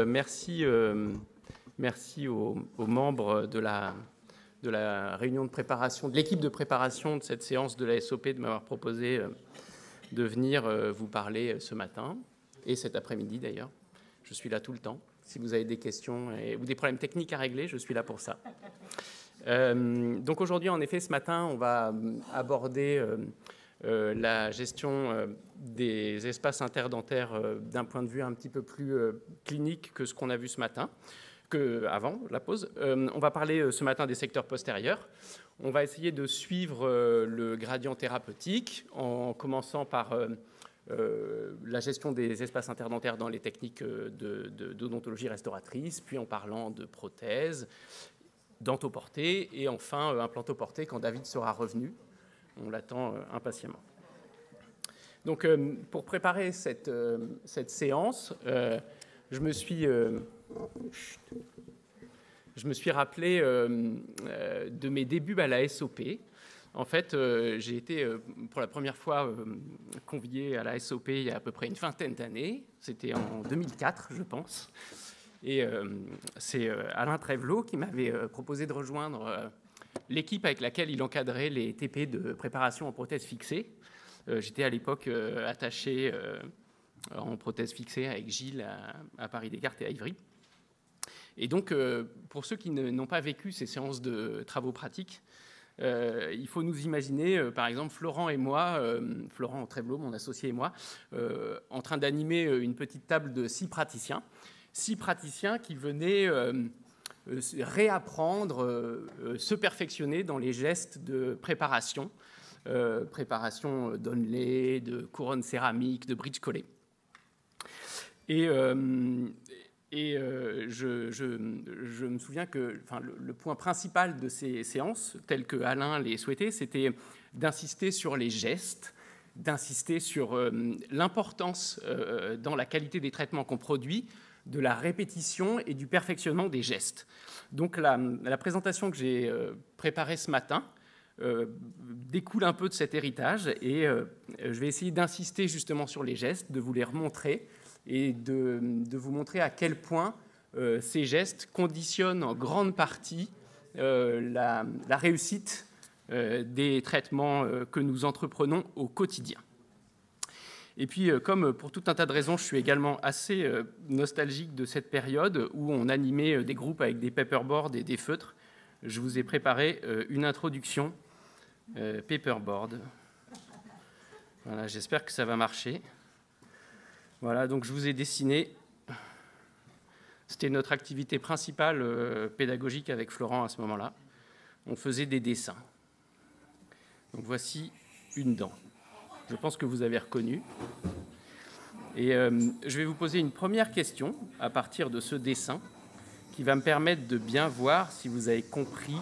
merci aux membres de la réunion de préparation, de l'équipe de préparation de cette séance de la SOP de m'avoir proposé de venir vous parler ce matin et cet après-midi d'ailleurs. Je suis là tout le temps. Si vous avez des questions ou des problèmes techniques à régler, je suis là pour ça. Donc aujourd'hui, en effet, ce matin, on va aborder la gestion des espaces interdentaires d'un point de vue un petit peu plus clinique que ce qu'on a vu ce matin, avant la pause. On va parler ce matin des secteurs postérieurs. On va essayer de suivre le gradient thérapeutique en commençant par la gestion des espaces interdentaires dans les techniques d'odontologie restauratrice, puis en parlant de prothèses, dentoportées et enfin implantoportées quand David sera revenu. On l'attend impatiemment. Donc, pour préparer cette séance, je me suis rappelé de mes débuts à la SOP. En fait, j'ai été pour la première fois convié à la SOP il y a à peu près une vingtaine d'années. C'était en 2004, je pense. Et c'est Alain Trévelot qui m'avait proposé de rejoindre l'équipe avec laquelle il encadrait les TP de préparation en prothèse fixée. J'étais à l'époque attaché en prothèse fixée avec Gilles à Paris-Descartes et à Ivry. Et donc, pour ceux qui n'ont pas vécu ces séances de travaux pratiques, il faut nous imaginer, par exemple, Florent et moi, Florent Trévelot, mon associé et moi, en train d'animer une petite table de 6 praticiens. 6 praticiens qui venaient réapprendre, se perfectionner dans les gestes de préparation, préparation d'onlay, de couronne céramique, de bridge collé. Et je me souviens que le point principal de ces séances, tel que Alain les souhaitait, c'était d'insister sur les gestes, d'insister sur l'importance dans la qualité des traitements qu'on produit, de la répétition et du perfectionnement des gestes. Donc la présentation que j'ai préparée ce matin découle un peu de cet héritage et je vais essayer d'insister justement sur les gestes, de vous les remontrer et de vous montrer à quel point ces gestes conditionnent en grande partie la réussite des traitements que nous entreprenons au quotidien. Et puis, comme pour tout un tas de raisons, je suis également assez nostalgique de cette période où on animait des groupes avec des paperboards et des feutres. Je vous ai préparé une introduction paperboard. Voilà, j'espère que ça va marcher. Voilà, donc je vous ai dessiné. C'était notre activité principale pédagogique avec Florent à ce moment-là. On faisait des dessins. Donc voici une dent. Je pense que vous avez reconnu. Et je vais vous poser une première question à partir de ce dessin qui va me permettre de bien voir si vous avez compris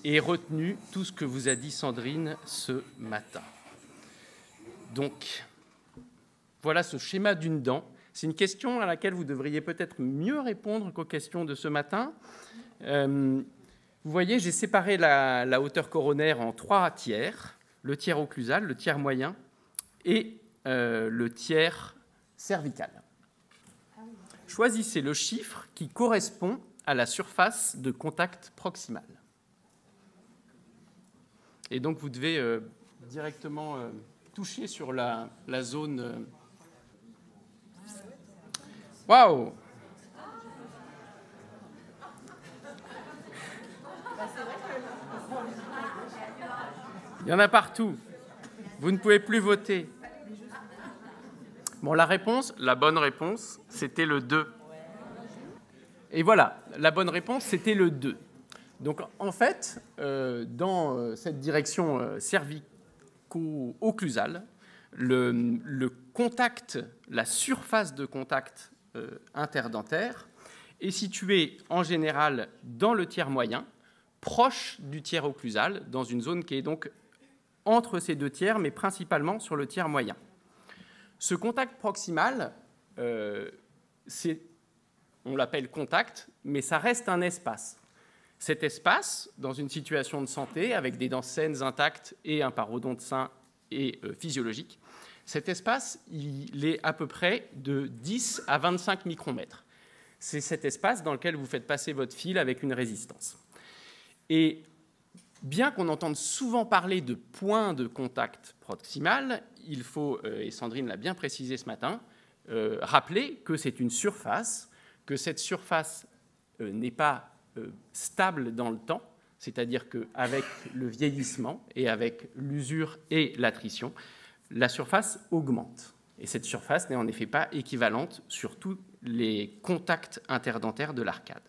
et retenu tout ce que vous a dit Sandrine ce matin. Donc, voilà ce schéma d'une dent. C'est une question à laquelle vous devriez peut-être mieux répondre qu'aux questions de ce matin. Vous voyez, j'ai séparé la hauteur coronaire en 3 tiers. Le tiers occlusal, le tiers moyen et le tiers cervical. Choisissez le chiffre qui correspond à la surface de contact proximale. Et donc, vous devez directement toucher sur la zone... Waouh! Il y en a partout. Vous ne pouvez plus voter. Bon, la bonne réponse, c'était le 2. Et voilà, la bonne réponse, c'était le 2. Donc, en fait, dans cette direction cervico-occlusale, le contact, la surface de contact interdentaire est située en général dans le tiers moyen, proche du tiers occlusal, dans une zone qui est donc entre ces 2 tiers, mais principalement sur le tiers moyen. Ce contact proximal, on l'appelle contact, mais ça reste un espace. Cet espace, dans une situation de santé, avec des dents saines intactes et un parodonte sain et physiologique, cet espace, il est à peu près de 10 à 25 micromètres. c'est cet espace dans lequel vous faites passer votre fil avec une résistance. Et bien qu'on entende souvent parler de point de contact proximal, il faut, et Sandrine l'a bien précisé ce matin, rappeler que c'est une surface, que cette surface n'est pas stable dans le temps, c'est-à-dire qu'avec le vieillissement et avec l'usure et l'attrition, la surface augmente. Et cette surface n'est en effet pas équivalente sur tous les contacts interdentaires de l'arcade.